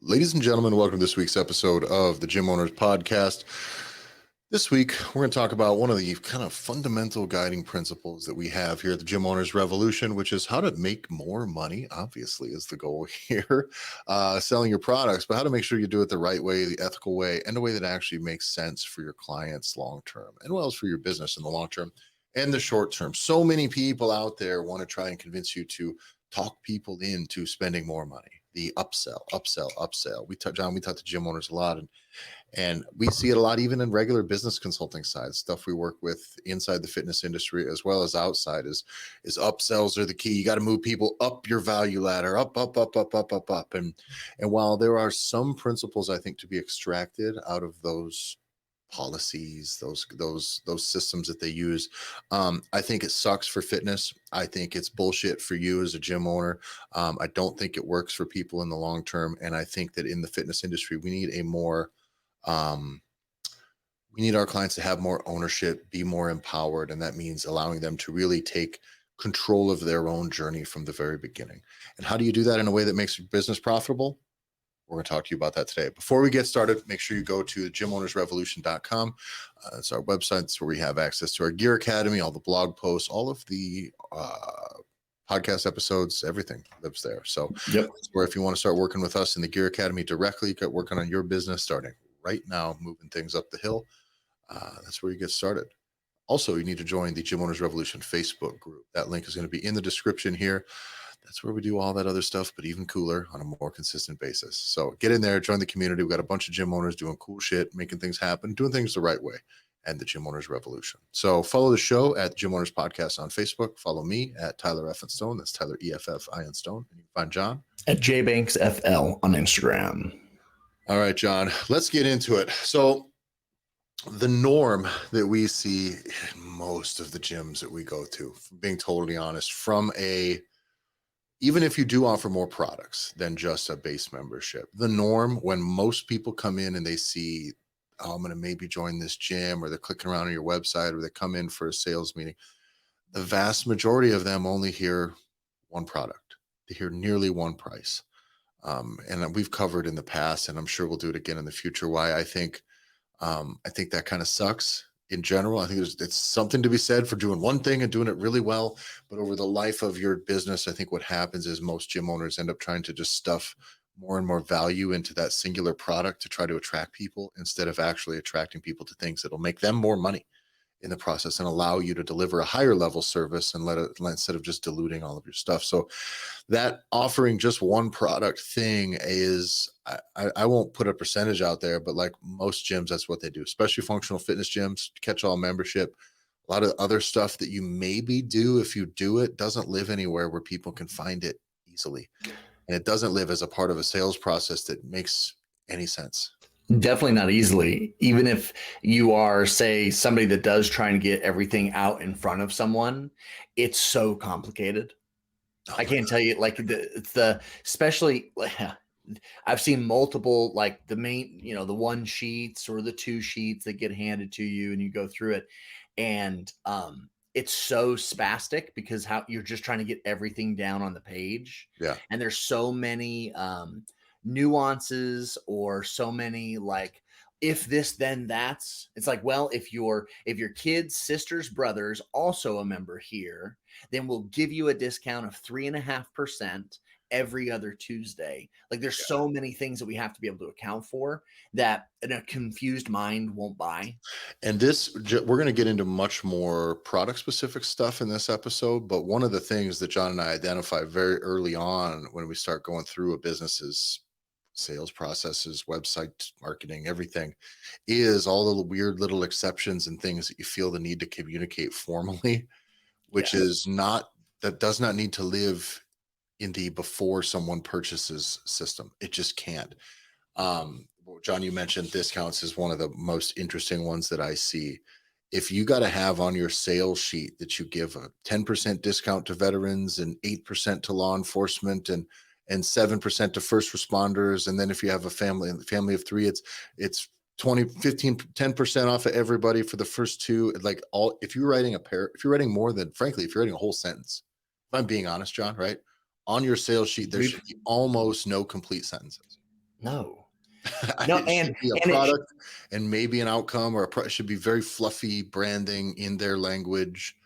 Ladies and gentlemen, welcome to this week's episode of the Gym Owners Podcast. This week, we're going to talk about one of the kind of fundamental guiding principles that we have here at the Gym Owners Revolution, which is how to make more money, obviously, is the goal here, selling your products, but how to make sure you do it the right way, the ethical way, and the way that actually makes sense for your clients long term, and well as for your business in the long term and the short term. So many people out there want to try and convince you to talk people into spending more money. The upsell. We talk to gym owners a lot, and we see it a lot even in regular business consulting side stuff we work with inside the fitness industry as well as outside. Is upsells are the key. You got to move people up your value ladder, up. And while there are some principles I think to be extracted out of those policies, those systems that they use, I think it sucks for fitness. I think it's bullshit for you as a gym owner. I don't think it works for people in the long term, and I think that in the fitness industry we need a more we need our clients to have more ownership, be more empowered, and that means allowing them to really take control of their own journey from the very beginning. And how do you do that in a way that makes your business profitable? We're going to talk to you about that today. Before we get started, make sure you go to gymownersrevolution.com. It's our website. It's where we have access to our Gear Academy, all the blog posts, all of the podcast episodes, everything lives there. So that's where if you want to start working with us in the Gear Academy directly, get working on your business starting right now, moving things up the hill, that's where you get started. Also, you need to join the Gym Owners Revolution Facebook group. That link is going to be in the description here. That's where we do all that other stuff, but even cooler on a more consistent basis. So get in there, join the community. We've got a bunch of gym owners doing cool shit, making things happen, doing things the right way, and the Gym Owners Revolution. So follow the show at Gym Owners Podcast on Facebook. Follow me at Tyler F. Stone. That's Tyler EFF Ian Stone. And you can find John at JBanksFL on Instagram. All right, John, let's get into it. So the norm that we see in most of the gyms that we go to, being totally honest, even if you do offer more products than just a base membership, the norm when most people come in and they see, oh, I'm going to maybe join this gym, or they're clicking around on your website, or they come in for a sales meeting, the vast majority of them only hear one product. They hear nearly one price. And we've covered in the past, and I'm sure we'll do it again in the future, why I think that kind of sucks. In general, I think it's something to be said for doing one thing and doing it really well. But over the life of your business, I think what happens is most gym owners end up trying to just stuff more and more value into that singular product to try to attract people, instead of actually attracting people to things that'll make them more money in the process and allow you to deliver a higher level service and instead of just diluting all of your stuff. So that offering just one product thing is, I won't put a percentage out there, but like most gyms, that's what they do, especially functional fitness gyms, catch-all membership. A lot of other stuff that you maybe do, if you do it, doesn't live anywhere where people can find it easily. And it doesn't live as a part of a sales process that makes any sense. Definitely not easily. Even if you are, say, somebody that does try and get everything out in front of someone, it's so complicated. I can't tell you, like especially I've seen multiple, like the main, the one sheets or the two sheets that get handed to you and you go through it. And it's so spastic because how you're just trying to get everything down on the page. Yeah. And there's so many nuances, or so many like, if this then that's, it's like, well, if your kids, sisters, brothers also a member here, then we'll give you a discount of 3.5% every other Tuesday. Like there's so many things that we have to be able to account for that a confused mind won't buy. And we're going to get into much more product specific stuff in this episode. But one of the things that John and I identify very early on when we start going through a business's sales processes, website marketing, everything, is all the weird little exceptions and things that you feel the need to communicate formally, which does not need to live in the before someone purchases system. It just can't. John, you mentioned discounts is one of the most interesting ones that I see. If you got to have on your sales sheet that you give a 10% discount to veterans and 8% to law enforcement and 7% to first responders, and then if you have a family of three, it's 20, 15, 10% off of everybody for the first two. Like if you're writing a whole sentence, if I'm being honest, John, right? On your sales sheet, there should be almost no complete sentences. No, no, It should be a and it product and maybe an outcome, or it should be very fluffy branding in their language.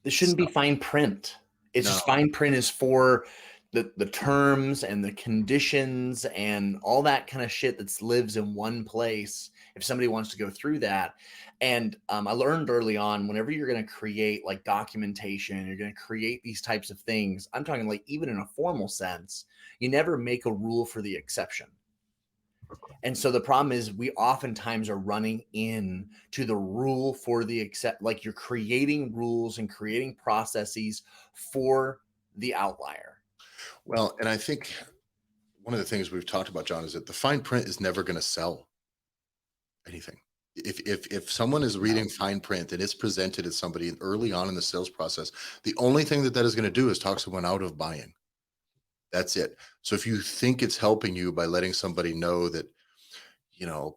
It shouldn't be Stuff. fine print. It's No. just fine print is for the terms and the conditions and all that kind of shit that lives in one place. If somebody wants to go through that, and I learned early on, whenever you're going to create like documentation, you're going to create these types of things. I'm talking like even in a formal sense, you never make a rule for the exception. And so the problem is we oftentimes are running in to the rule for the except, like you're creating rules and creating processes for the outlier. Well, and I think one of the things we've talked about, John, is that the fine print is never going to sell anything. If someone is No. reading fine print and it's presented as somebody early on in the sales process, the only thing that is going to do is talk someone out of buying. That's it. So if you think it's helping you by letting somebody know that,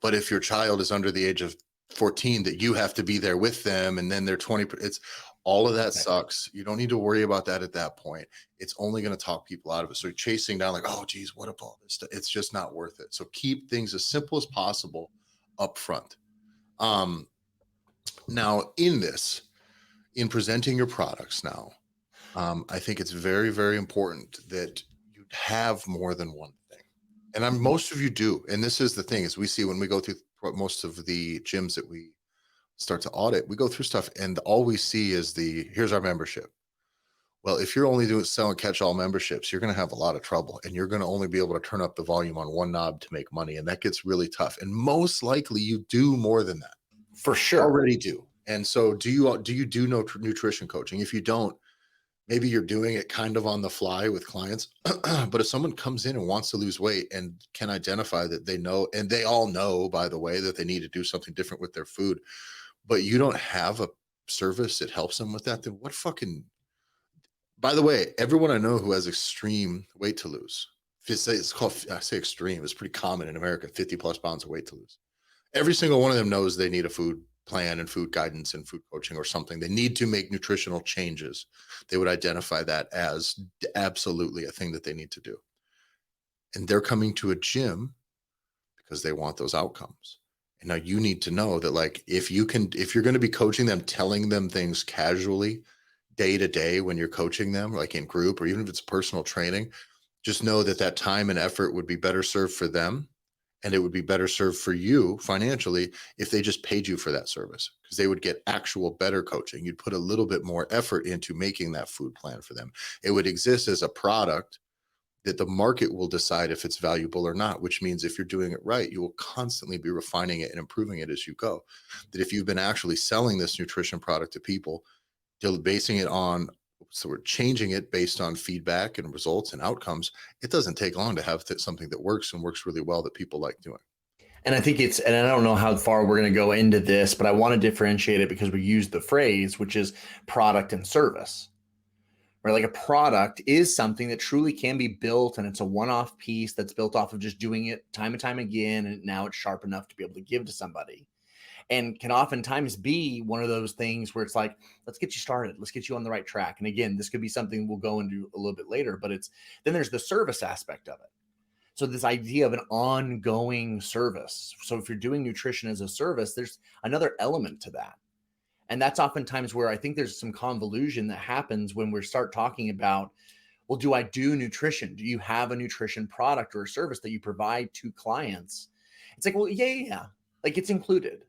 but if your child is under the age of 14, that you have to be there with them, and then they're 20, it's all of that Right. sucks. You don't need to worry about that at that point. It's only going to talk people out of it. So chasing down like, oh geez, what about this stuff? It's just not worth it. So keep things as simple as possible up front. Now in presenting your products now, I think it's very, very important that you have more than one thing. And most of you do. And this is the thing, is we see when we go through most of the gyms that we start to audit, we go through stuff and all we see is here's our membership. Well, if you're only doing sell and catch all memberships, you're going to have a lot of trouble, and you're going to only be able to turn up the volume on one knob to make money. And that gets really tough. And most likely you do more than that. For sure. Already do. And so do you do nutrition coaching? If you don't, maybe you're doing it kind of on the fly with clients. But if someone comes in and wants to lose weight and can identify that they know, and they all know, by the way, that they need to do something different with their food, but you don't have a service that helps them with that, then what fucking, by the way, everyone I know who has extreme weight to lose, it's called, I say extreme, it's pretty common in America, 50 plus pounds of weight to lose. Every single one of them knows they need a food plan and food guidance and food coaching or something. They need to make nutritional changes. They would identify that as absolutely a thing that they need to do. And they're coming to a gym because they want those outcomes. And now you need to know that, like, if you're going to be coaching them, telling them things casually day to day when you're coaching them, like in group, or even if it's personal training, just know that time and effort would be better served for them. And it would be better served for you financially if they just paid you for that service, because they would get actual better coaching. You'd put a little bit more effort into making that food plan for them. It would exist as a product that the market will decide if it's valuable or not, which means if you're doing it right, you will constantly be refining it and improving it as you go. That if you've been actually selling this nutrition product to people, basing it on, so we're changing it based on feedback and results and outcomes, it doesn't take long to have something that works and works really well that people like doing. And I think and I don't know how far we're going to go into this, but I want to differentiate it because we use the phrase, which is product and service. Right? Like a product is something that truly can be built, and it's a one-off piece that's built off of just doing it time and time again. And now it's sharp enough to be able to give to somebody, and can oftentimes be one of those things where it's like, let's get you started. Let's get you on the right track. And again, this could be something we'll go into a little bit later, but then there's the service aspect of it. So this idea of an ongoing service. So if you're doing nutrition as a service, there's another element to that. And that's oftentimes where I think there's some convolution that happens when we start talking about, well, do I do nutrition? Do you have a nutrition product or a service that you provide to clients? It's like, well, yeah. Like it's included.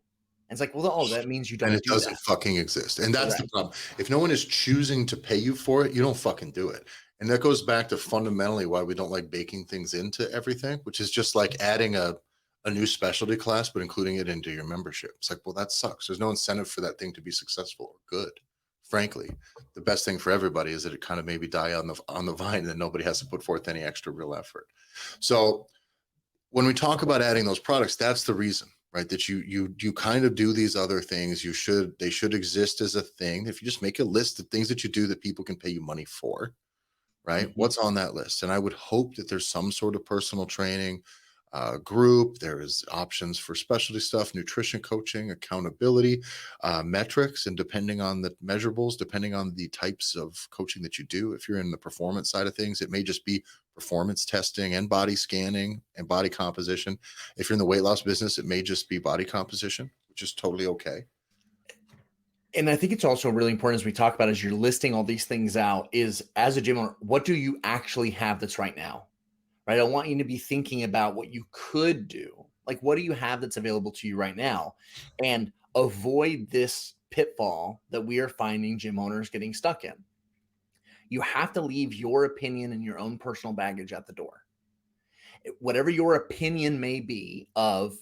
And it's like, well, oh, that means you don't And it do doesn't that. fucking exist. And that's Correct. the problem. If no one is choosing to pay you for it, you don't fucking do it. And that goes back to fundamentally why we don't like baking things into everything, which is just like adding a new specialty class, but including it into your membership. It's like, well, that sucks. There's no incentive for that thing to be successful or good. Frankly, the best thing for everybody is that it kind of maybe die on the vine, and nobody has to put forth any extra real effort. So when we talk about adding those products, that's the reason, right? That you kind of do these other things. They should exist as a thing. If you just make a list of things that you do that people can pay you money for, right? Mm-hmm. What's on that list? And I would hope that there's some sort of personal training group. There is options for specialty stuff, nutrition coaching, accountability, metrics, and depending on the measurables, depending on the types of coaching that you do. If you're in the performance side of things, it may just be performance testing and body scanning and body composition. If you're in the weight loss business, it may just be body composition, which is totally okay. And I think it's also really important as we talk about, as you're listing all these things out, is as a gym owner, what do you actually have that's right now? Right? I want you to be thinking about what you could do. Like, what do you have that's available to you right now? And avoid this pitfall that we are finding gym owners getting stuck in. You have to leave your opinion and your own personal baggage at the door. Whatever your opinion may be of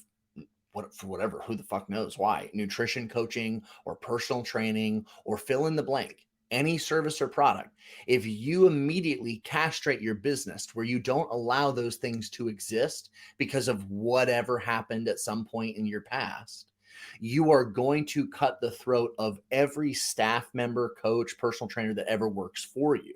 whatever, who the fuck knows why, nutrition coaching or personal training or fill in the blank, any service or product, if you immediately castrate your business where you don't allow those things to exist because of whatever happened at some point in your past, you are going to cut the throat of every staff member, coach, personal trainer that ever works for you.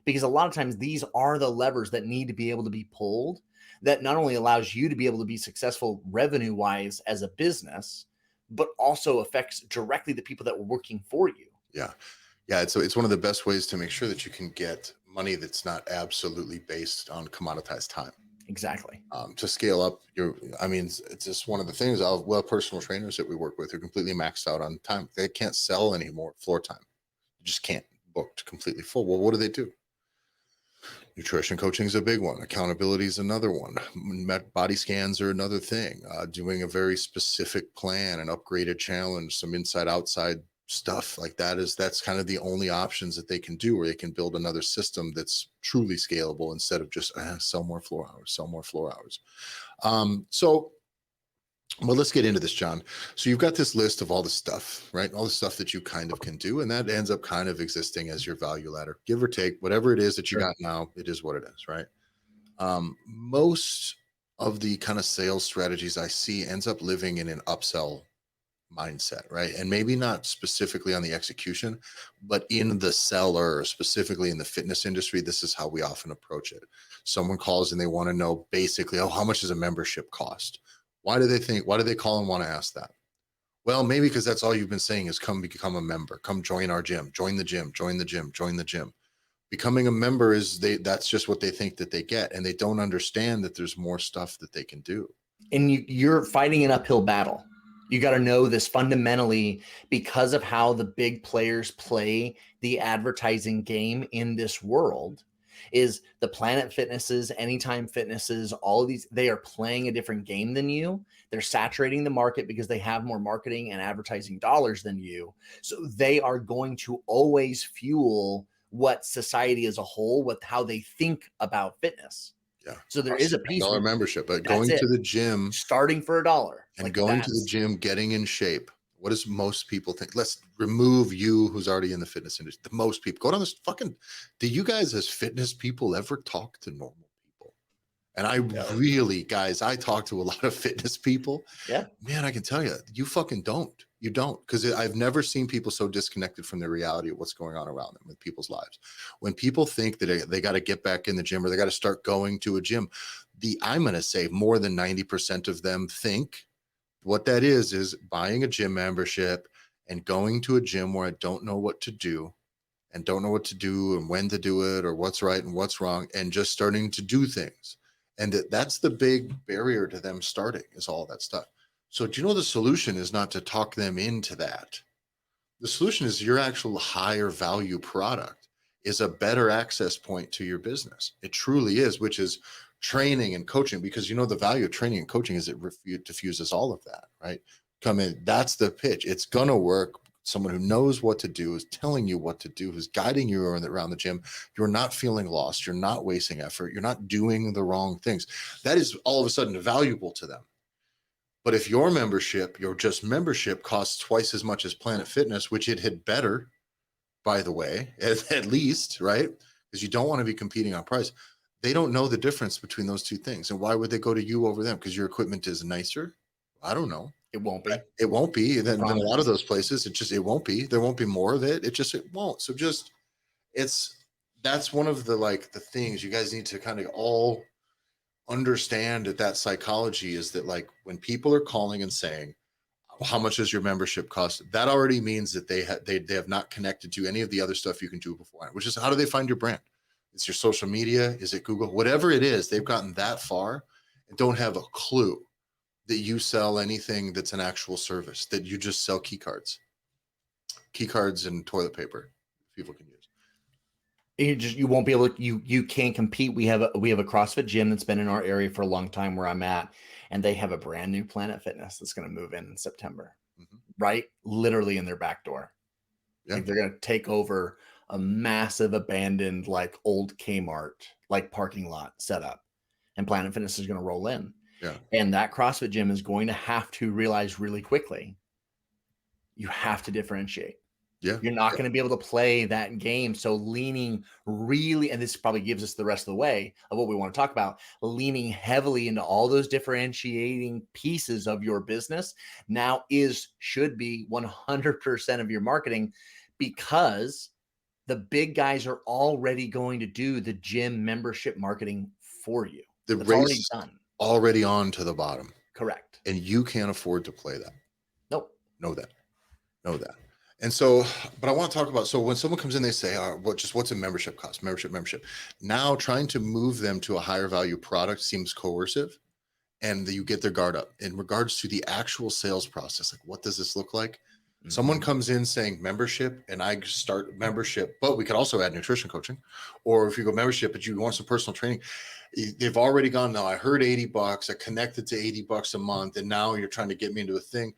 Because a lot of times these are the levers that need to be able to be pulled, that not only allows you to be able to be successful revenue wise as a business, but also affects directly the people that were working for you. Yeah. Yeah. It's one of the best ways to make sure that you can get money that's not absolutely based on commoditized time. Exactly. To scale up it's just one of the things. Personal trainers that we work with are completely maxed out on time. They can't sell any more floor time. You just can't, booked completely full. Well, what do? Nutrition coaching is a big one. Accountability is another one. Body scans are another thing. Doing a very specific plan, an upgraded challenge, some inside outside stuff like that's kind of the only options that they can do, where they can build another system that's truly scalable instead of just sell more floor hours. Well, let's get into this, John. So you've got this list of all the stuff, right? All the stuff that you kind of can do, and that ends up kind of existing as your value ladder, give or take, whatever it is that you got now, it is what it is, right? Most of the kind of sales strategies I see ends up living in an upsell mindset, right? And maybe not specifically on the execution, but in the seller, specifically in the fitness industry, this is how we often approach it. Someone calls and they want to know basically, how much does a membership cost? Why do they call and want to ask that? Well, maybe because that's all you've been saying is come become a member, come join our gym, join the gym. Becoming a member that's just what they think that they get. And they don't understand that there's more stuff that they can do. And you're fighting an uphill battle. You got to know this fundamentally, because of how the big players play the advertising game in this world. Is the Planet Fitnesses, Anytime Fitnesses, all of these, they are playing a different game than you. They're saturating the market because they have more marketing and advertising dollars than you. So they are going to always fuel what society as a whole, with how they think about fitness. Yeah. So there is a piece $1 membership, but going to the gym, starting for $1 and going to the gym, getting in shape. What does most people think? Let's remove you, who's already in the fitness industry. The most people go down this do you guys as fitness people ever talk to normal people? And really, guys, I talk to a lot of fitness people. Yeah, man, I can tell you, you fucking don't. You don't, because I've never seen people so disconnected from the reality of what's going on around them with people's lives. When people think that they got to get back in the gym, or they got to start going to a gym, I'm going to say more than 90% of them think what that is buying a gym membership and going to a gym where I don't know what to do and when to do it, or what's right and what's wrong, and just starting to do things. And that's the big barrier to them starting, is all that stuff. So do you know the solution is not to talk them into that? The solution is your actual higher value product is a better access point to your business. It truly is, which is training and coaching, because the value of training and coaching is it diffuses all of that, right? Come in, that's the pitch. It's gonna work. Someone who knows what to do, is telling you what to do, who's guiding you around the gym. You're not feeling lost. You're not wasting effort. You're not doing the wrong things. That is all of a sudden valuable to them. But if your just membership costs twice as much as Planet Fitness, which it had better, by the way, at least, right? Because you don't want to be competing on price. They don't know the difference between those two things. And why would they go to you over them? Because your equipment is nicer? I don't know. It won't be. It won't be. Then a lot of those places, it won't be. There won't be more of it. It won't. So that's one of the things you guys need to kind of all understand, that psychology is that, when people are calling and saying, how much does your membership cost? That already means that they have not connected to any of the other stuff you can do beforehand, which is, how do they find your brand? It's your social media. Is it Google? Whatever it is, they've gotten that far and don't have a clue that you sell anything that's an actual service, that you just sell key cards and toilet paper people can use. You won't be able to, you can't compete. We have a CrossFit gym that's been in our area for a long time where I'm at, and they have a brand new Planet Fitness that's going to move in September, right? Literally in their back door. Yeah. Like they're going to take over a massive abandoned, like old Kmart, like parking lot setup, and Planet Fitness is going to roll in. Yeah. And that CrossFit gym is going to have to realize really quickly, you have to differentiate. Yeah. You're not going to be able to play that game. So leaning really, and this probably gives us the rest of the way of what we want to talk about, leaning heavily into all those differentiating pieces of your business now should be 100% of your marketing, because the big guys are already going to do the gym membership marketing for you. The It's race already done. on to the bottom. Correct. And you can't afford to play that. Nope. Know that. And so, but I want to talk about, so when someone comes in, they say, what's a membership cost? Membership. Now trying to move them to a higher value product seems coercive, and you get their guard up in regards to the actual sales process. Like, what does this look like? Someone comes in saying membership, and I start membership, but we could also add nutrition coaching. Or if you go membership, but you want some personal training, they've already gone, now I heard $80, I connected to $80 a month, and now you're trying to get me into a thing.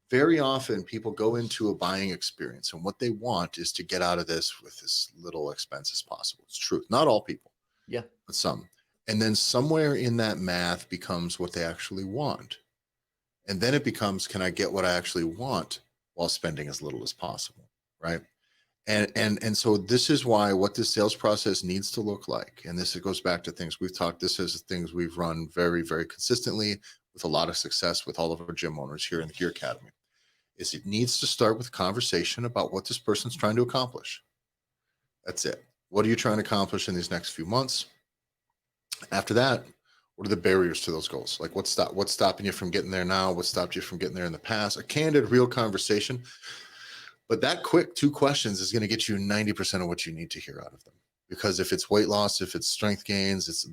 Very often people go into a buying experience, and what they want is to get out of this with as little expense as possible. It's true. Not all people. Yeah. But some. And then somewhere in that math becomes what they actually want. And then it becomes, can I get what I actually want while spending as little as possible? Right. And so this is why what this sales process needs to look like. And this, it goes back to things we've talked, this is things we've run very, very consistently with a lot of success with all of our gym owners here in the Gear Academy, is it needs to start with conversation about what this person's trying to accomplish. That's it. What are you trying to accomplish in these next few months? After that, what are the barriers to those goals? Like what's stopping you from getting there now? What stopped you from getting there in the past? A candid, real conversation. But that quick 2 questions is going to get you 90% of what you need to hear out of them. Because if it's weight loss, if it's strength gains, it's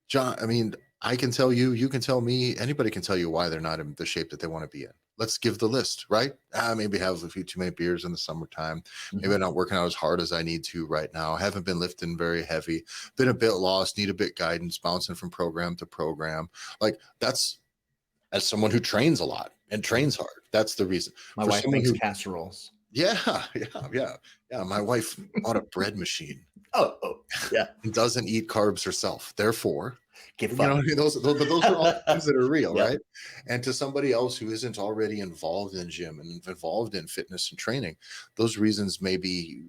John, I mean, I can tell you, you can tell me, anybody can tell you why they're not in the shape that they want to be in. Let's give the list, right? Maybe have a few too many beers in the summertime. Maybe I'm not working out as hard as I need to right now. I haven't been lifting very heavy, been a bit lost, need a bit guidance, bouncing from program to program. Like that's, as someone who trains a lot and trains hard, that's the reason. My wife makes casseroles. Yeah. My wife bought a bread machine. Oh, yeah. And doesn't eat carbs herself. Therefore, get fucked. You know, those are all things that are real, Yep. right? And to somebody else who isn't already involved in gym and involved in fitness and training, those reasons may be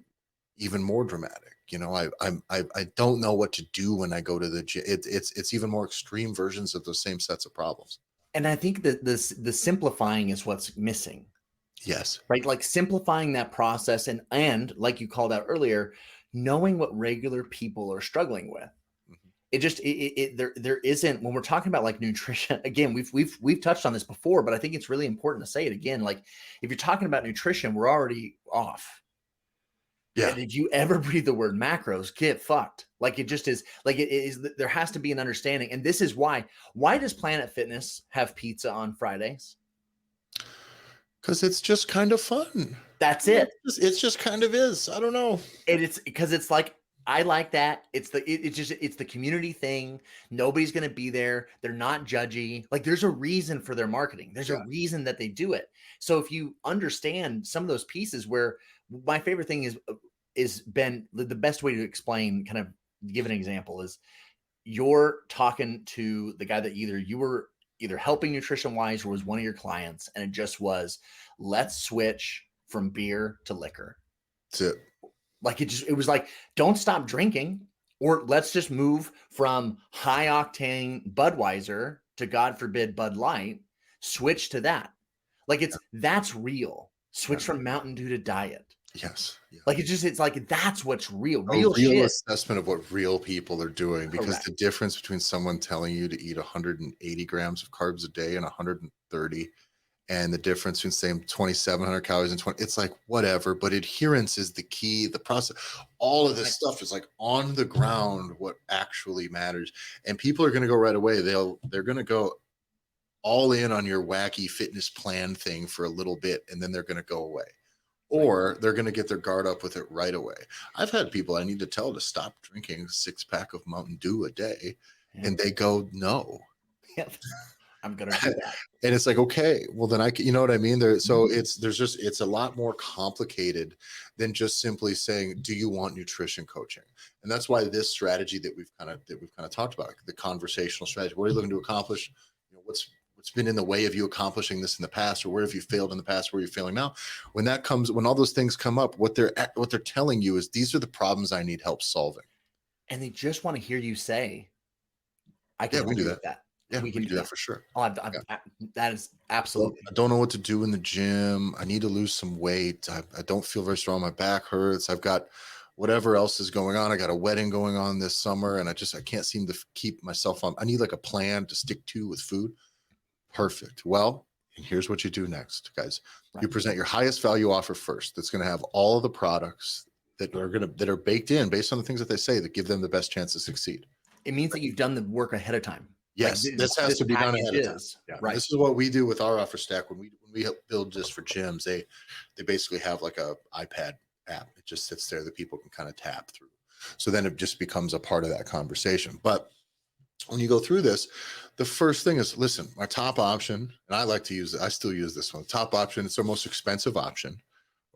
even more dramatic. You know, I don't know what to do when I go to the gym. It's even more extreme versions of those same sets of problems. And I think that the simplifying is what's missing. Yes. Right. Like simplifying that process and like you called out earlier, knowing what regular people are struggling with. It just, there isn't, when we're talking about like nutrition, again, we've touched on this before, but I think it's really important to say it again. Like if you're talking about nutrition, we're already off. Yeah. And if you ever breathe the word macros, get fucked. Like it just is, like it is, there has to be an understanding. And this is why does Planet Fitness have pizza on Fridays? Because it's just kind of fun. That's it. It's just kind of is. I don't know. It's because it's like, I like that. It's the community thing. Nobody's going to be there. They're not judgy. Like there's a reason for their marketing. There's a reason that they do it. So if you understand some of those pieces, where my favorite thing is been the best way to explain, kind of give an example, is you're talking to the guy that you were either helping nutrition wise or was one of your clients. And it just was, let's switch from beer to liquor. That's it. Like it was like, don't stop drinking, or let's just move from high octane Budweiser to, God forbid, Bud Light, switch to that. Like that's real. Switch from Mountain Dew to Diet. Yes. Yeah. Like it's like, that's what's real. A real shit. assessment of what real people are doing, because Correct. the difference between someone telling you to eat 180 grams of carbs a day and 130 and the difference between saying 2,700 calories and 20, it's like whatever, but adherence is the key. The process, all of this stuff is like on the ground, what actually matters. And people are going to go right away. They're going to go all in on your wacky fitness plan thing for a little bit, and then they're going to go away. Or they're going to get their guard up with it right away. I've had people I need to tell to stop drinking 6-pack of Mountain Dew a day, and they go, no. Yep. I'm going to do that. And it's like, okay, well then you know what I mean? So it's a lot more complicated than just simply saying, do you want nutrition coaching? And that's why this strategy that we've kind of talked about, the conversational strategy, what are you looking to accomplish? You know, what's been in the way of you accomplishing this in the past, or where have you failed in the past, where you're failing now? When all those things come up, what they're telling you is, these are the problems I need help solving. And they just want to hear you say, I can we do that. Yeah, we can do that for sure. That is absolutely. I don't know what to do in the gym. I need to lose some weight. I don't feel very strong. My back hurts. I've got whatever else is going on. I got a wedding going on this summer, and I can't seem to keep myself on. I need like a plan to stick to with food. Perfect. Well, and here's what you do next, guys. Right. You present your highest value offer first. That's going to have all of the products that are baked in based on the things that they say that give them the best chance to succeed. It means that you've done the work ahead of time. Yes, like this has to be done ahead of time. Yeah. Right. This is what we do with our offer stack. When we help build this for gyms, they basically have like a iPad app. It just sits there that people can kind of tap through. So then it just becomes a part of that conversation. But when you go through this, the first thing is, listen, my top option, and I like to use it. I still use this one. Top option, it's our most expensive option,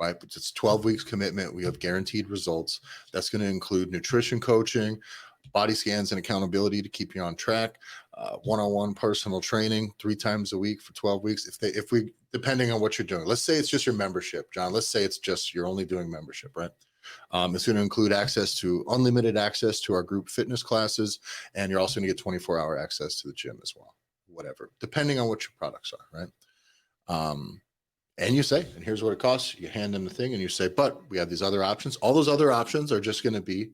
right? But it's 12 weeks commitment. We have guaranteed results. That's going to include nutrition coaching, body scans and accountability to keep you on track, one-on-one personal training 3 times a week for 12 weeks. Depending on what you're doing, let's say it's just your membership, John, let's say it's just, you're only doing membership, right? It's going to include unlimited access to our group fitness classes. And you're also going to get 24-hour access to the gym as well, whatever, depending on what your products are. Right. And you say, and here's what it costs. You hand them the thing and you say, but we have these other options. All those other options are just going to be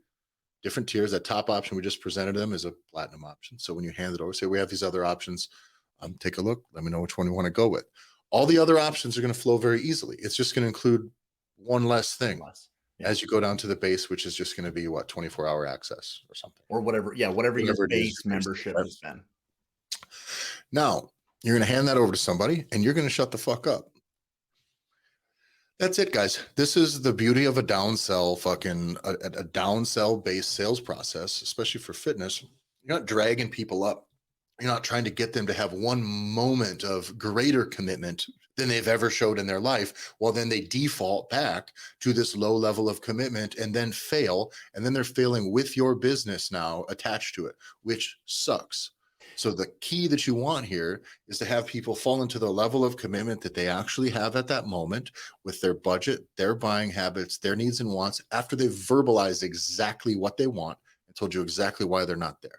different tiers. That top option we just presented them is a platinum option. So when you hand it over, say, we have these other options. Take a look. Let me know which one you want to go with. All the other options are going to flow very easily. It's just going to include one less thing. As you go down to the base, which is just going to be 24-hour access or something, or whatever. Yeah, whatever your base membership has been. Now you're going to hand that over to somebody, and you're going to shut the fuck up. That's it, guys. This is the beauty of a downsell, a downsell based sales process, especially for fitness. You're not dragging people up. You're not trying to get them to have one moment of greater commitment than they've ever showed in their life. Well, then they default back to this low level of commitment and then fail. And then they're failing with your business now attached to it, which sucks. So the key that you want here is to have people fall into the level of commitment that they actually have at that moment with their budget, their buying habits, their needs and wants, after they've verbalized exactly what they want and told you exactly why they're not there.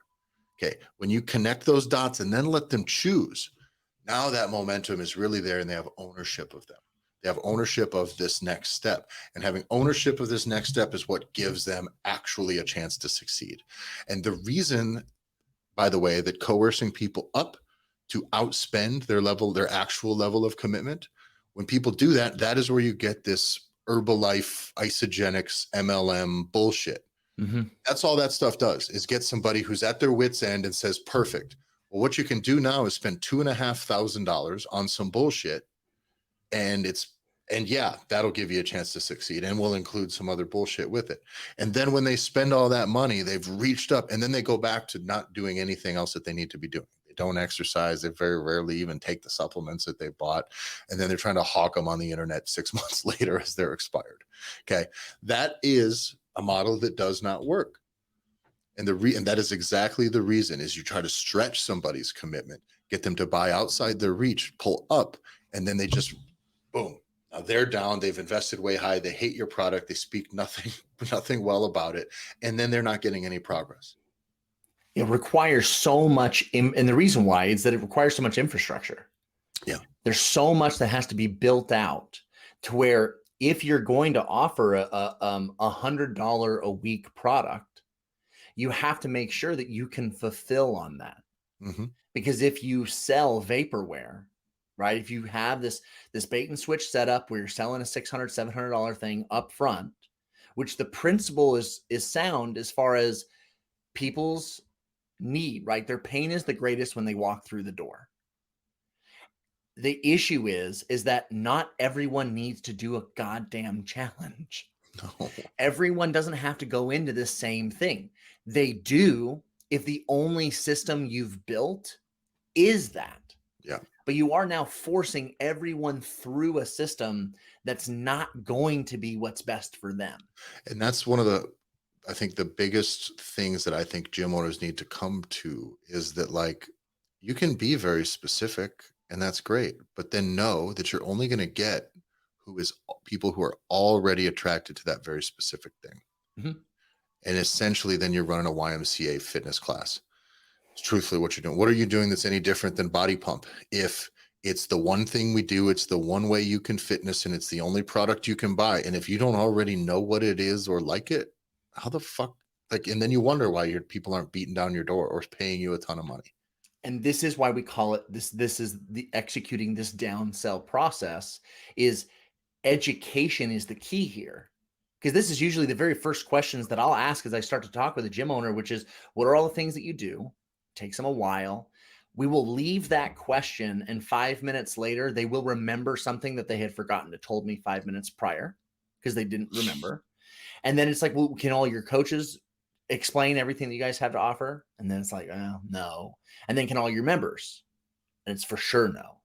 Okay. When you connect those dots and then let them choose, now that momentum is really there and they have ownership of them. They have ownership of this next step, and having ownership of this next step is what gives them actually a chance to succeed. And the reason, by the way, that coercing people up to outspend their actual level of commitment, when people do that, that is where you get this Herbalife, Isogenics, MLM bullshit. Mm-hmm. That's all that stuff does, is get somebody who's at their wit's end and says, perfect. Well, what you can do now is spend $2,500 on some bullshit, and yeah, that'll give you a chance to succeed, and we'll include some other bullshit with it. And then when they spend all that money, they've reached up, and then they go back to not doing anything else that they need to be doing. They don't exercise. They very rarely even take the supplements that they bought. And then they're trying to hawk them on the internet 6 months later as they're expired. Okay. That is a model that does not work. And that is exactly the reason, is you try to stretch somebody's commitment, get them to buy outside their reach, pull up, and then they just, boom. Now they're down. They've invested way high. They hate your product. They speak nothing well about it. And then they're not getting any progress. It requires so much, and the reason why is that it requires so much infrastructure. Yeah. There's so much that has to be built out to where if you're going to offer a $100 a week product, you have to make sure that you can fulfill on that. Mm-hmm. Because if you sell vaporware, right? If you have this bait and switch setup where you're selling a $600, $700 thing up front, which the principle is sound as far as people's need, right? Their pain is the greatest when they walk through the door. The issue is that not everyone needs to do a goddamn challenge. No. Everyone doesn't have to go into the same thing. They do if the only system you've built is that. Yeah. But you are now forcing everyone through a system that's not going to be what's best for them. And that's one of the, I think the biggest things that I think gym owners need to come to is that, like, you can be very specific and that's great, but then know that you're only going to get people who are already attracted to that very specific thing. Mhm. And essentially then you're running a YMCA fitness class. It's truthfully what you're doing. What are you doing that's any different than body pump? If it's the one thing we do, it's the one way you can fitness, and it's the only product you can buy. And if you don't already know what it is or like it, how the fuck, like, and then you wonder why your people aren't beating down your door or paying you a ton of money. And this is why we call it this is the executing this downsell process. Is education is the key here, because this is usually the very first questions that I'll ask as I start to talk with a gym owner, which is, what are all the things that you do? Takes them a while. We will leave that question, and 5 minutes later, they will remember something that they had forgotten to told me 5 minutes prior because they didn't remember. And then it's like, well, can all your coaches explain everything that you guys have to offer? And then it's like, oh, no. And then can all your members? And it's for sure no.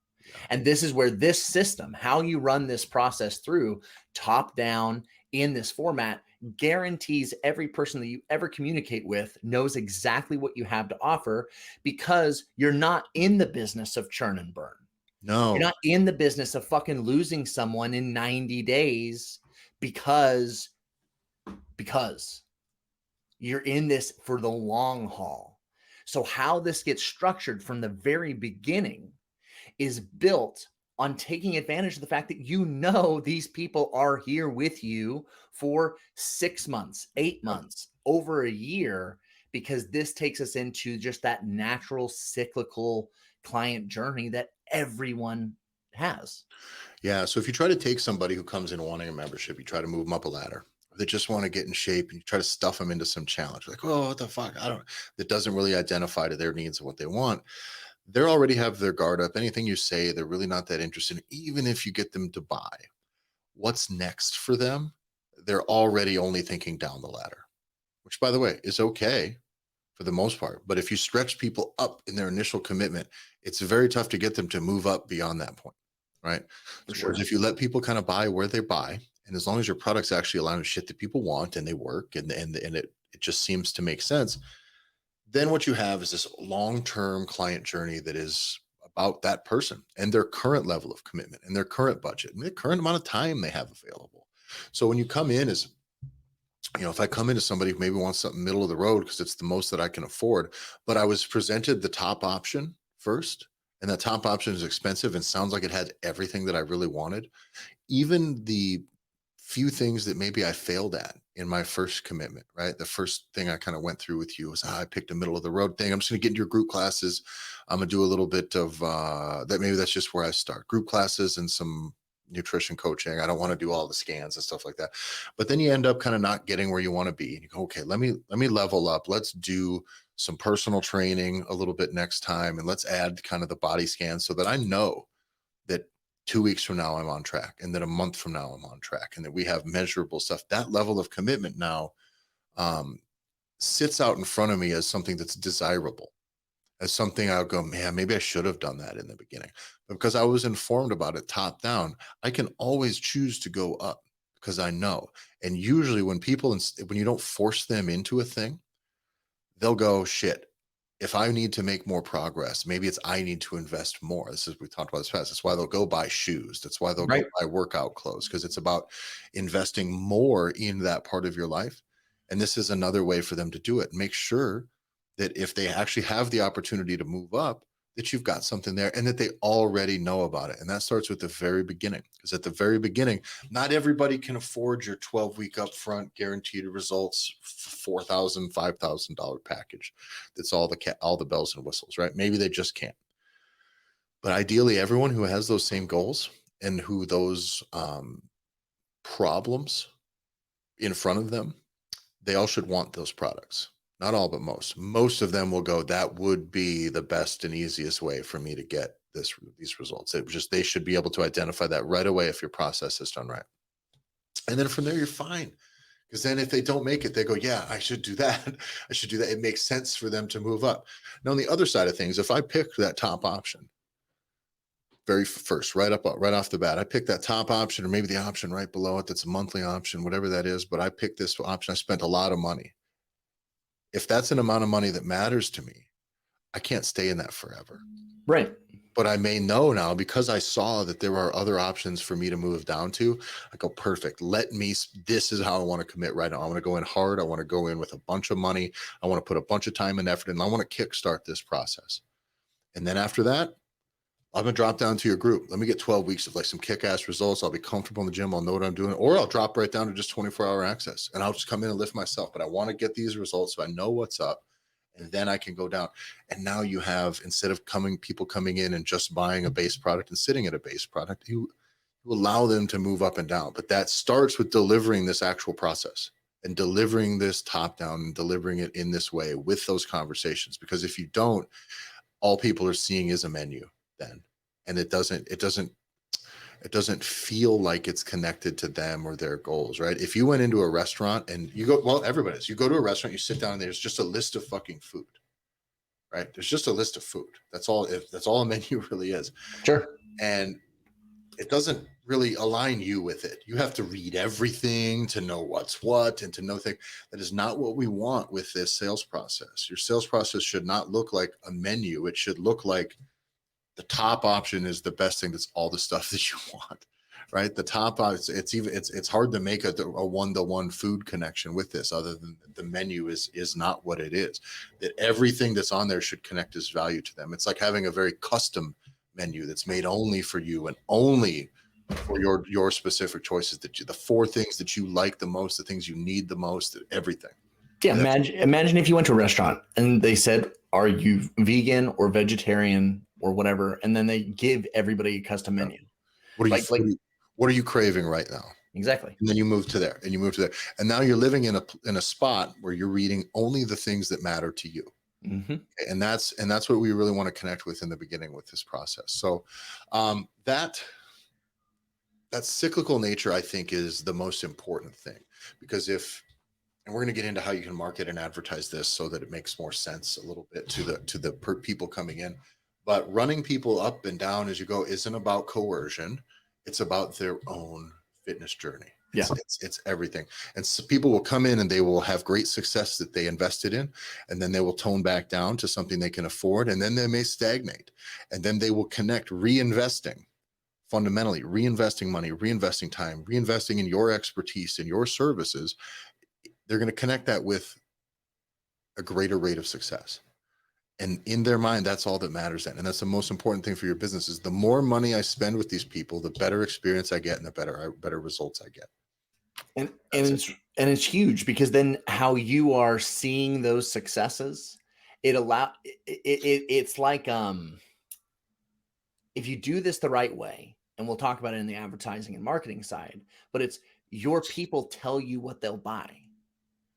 And this is where this system, how you run this process through top down in this format, guarantees every person that you ever communicate with knows exactly what you have to offer, because you're not in the business of churn and burn. No. You're not in the business of fucking losing someone in 90 days because you're in this for the long haul. So how this gets structured from the very beginning is built on taking advantage of the fact that you know these people are here with you for 6 months, 8 months, over a year, because this takes us into just that natural cyclical client journey that everyone has. Yeah. So if you try to take somebody who comes in wanting a membership, you try to move them up a ladder, they just want to get in shape, and you try to stuff them into some challenge, like, oh, what the fuck? That doesn't really identify to their needs and what they want. They already have their guard up. Anything you say, they're really not that interested in. Even if you get them to buy, what's next for them? They're already only thinking down the ladder, which, by the way, is okay for the most part. But if you stretch people up in their initial commitment, it's very tough to get them to move up beyond that point, right? For So sure. if you let people kind of buy where they buy, and as long as your product's actually allowing shit that people want and they work, and it just seems to make sense, then what you have is this long-term client journey that is about that person and their current level of commitment and their current budget and the current amount of time they have available. So when you come in as, if I come into somebody who maybe wants something middle of the road because it's the most that I can afford, but I was presented the top option first, and that top option is expensive and sounds like it had everything that I really wanted, even the few things that maybe I failed at in my first commitment, right? The first thing I kind of went through with you was, I picked a middle of the road thing. I'm just going to get into your group classes. I'm going to do a little bit of that. Maybe that's just where I start, group classes and some nutrition coaching. I don't want to do all the scans and stuff like that. But then you end up kind of not getting where you want to be. And you go, okay, let me level up. Let's do some personal training a little bit next time. And let's add kind of the body scan so that I know that 2 weeks from now I'm on track, and then a month from now I'm on track, and that we have measurable stuff. That level of commitment now sits out in front of me as something that's desirable, as something I'll go, man, maybe I should have done that in the beginning. But because I was informed about it top down, I can always choose to go up because I know. And usually when you don't force them into a thing, they'll go, shit, if I need to make more progress, maybe it's I need to invest more. This is, we talked about this past. That's why they'll go buy shoes. That's why they'll go buy workout clothes, because it's about investing more in that part of your life. And this is another way for them to do it. Make sure that if they actually have the opportunity to move up, that you've got something there and that they already know about it. And that starts with the very beginning, because at the very beginning, not everybody can afford your 12-week upfront guaranteed results, $4,000, $5,000 package. That's all the bells and whistles, right? Maybe they just can't. But ideally, everyone who has those same goals and who those problems in front of them, they all should want those products. Not all, but most. Most of them will go, that would be the best and easiest way for me to get these results. It just, they should be able to identify that right away if your process is done right. And then from there, you're fine. Because then if they don't make it, they go, yeah, I should do that. I should do that. It makes sense for them to move up. Now, on the other side of things, if I pick that top option, very first, right off the bat, I picked that top option, or maybe the option right below it that's a monthly option, whatever that is. But I picked this option. I spent a lot of money. If that's an amount of money that matters to me, I can't stay in that forever. Right. But I may know now, because I saw that there are other options for me to move down to. I go, perfect. This is how I want to commit right now. I want to go in hard. I want to go in with a bunch of money. I want to put a bunch of time and effort, and I want to kickstart this process. And then after that, I'm going to drop down to your group. Let me get 12 weeks of like some kick-ass results. I'll be comfortable in the gym. I'll know what I'm doing. Or I'll drop right down to just 24-hour access, and I'll just come in and lift myself. But I want to get these results so I know what's up, and then I can go down. And now you have, instead of people coming in and just buying a base product and sitting at a base product, you allow them to move up and down. But that starts with delivering this actual process and delivering this top down and delivering it in this way with those conversations. Because if you don't, all people are seeing is a menu then. And it doesn't feel like it's connected to them or their goals, right? If you went into a restaurant and you go, well, everybody's, you go to a restaurant, you sit down and there's just a list of fucking food, right? There's just a list of food. That's all a menu really is. Sure. And it doesn't really align you with it. You have to read everything to know what's what and to know things. That is not what we want with this sales process. Your sales process should not look like a menu. It should look like the top option is the best thing. That's all the stuff that you want, right? The top, it's hard to make a one-to-one food connection with this, other than the menu is not what it is. That everything that's on there should connect as value to them. It's like having a very custom menu that's made only for you and only for your specific choices, the 4 things that you like the most, the things you need the most, everything. Yeah, imagine if you went to a restaurant and they said, are you vegan or vegetarian or whatever? And then they give everybody a custom menu. What are you craving right now? Exactly. And then you move to there and you move to there. And now you're living in a spot where you're reading only the things that matter to you. Mm-hmm. And that's what we really want to connect with in the beginning with this process. So that cyclical nature, I think, is the most important thing, because and we're going to get into how you can market and advertise this so that it makes more sense a little bit to the people coming in. But running people up and down as you go isn't about coercion. It's about their own fitness journey. Yeah. It's everything. And so people will come in and they will have great success that they invested in, and then they will tone back down to something they can afford, and then they may stagnate, and then they will connect reinvesting, fundamentally reinvesting money, reinvesting time, reinvesting in your expertise and your services. They're going to connect that with a greater rate of success. And in their mind, that's all that matters then. And that's the most important thing for your business, is the more money I spend with these people, the better experience I get and the better results I get. And it's huge, because then how you are seeing those successes, it's like, if you do this the right way, and we'll talk about it in the advertising and marketing side, but it's your people tell you what they'll buy.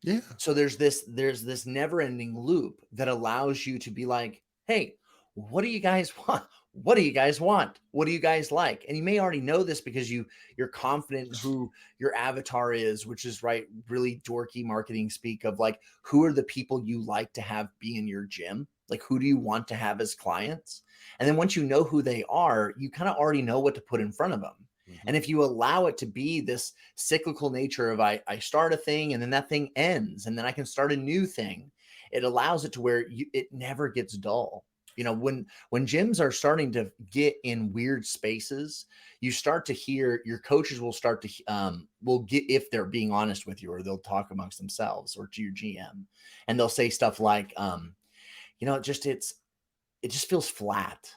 Yeah. So there's this never-ending loop that allows you to be like, hey, what do you guys want? What do you guys want? What do you guys like? And you may already know this because you're confident in who your avatar is, which is really dorky marketing speak of like, who are the people you like to have be in your gym? Like, who do you want to have as clients? And then once you know who they are, you kind of already know what to put in front of them. Mm-hmm. And if you allow it to be this cyclical nature of I start a thing and then that thing ends and then I can start a new thing, it allows it to where it never gets dull. You know, when gyms are starting to get in weird spaces, you start to hear your coaches will start to will get, if they're being honest with you, or they'll talk amongst themselves or to your GM, and they'll say stuff like, you know, it just feels flat.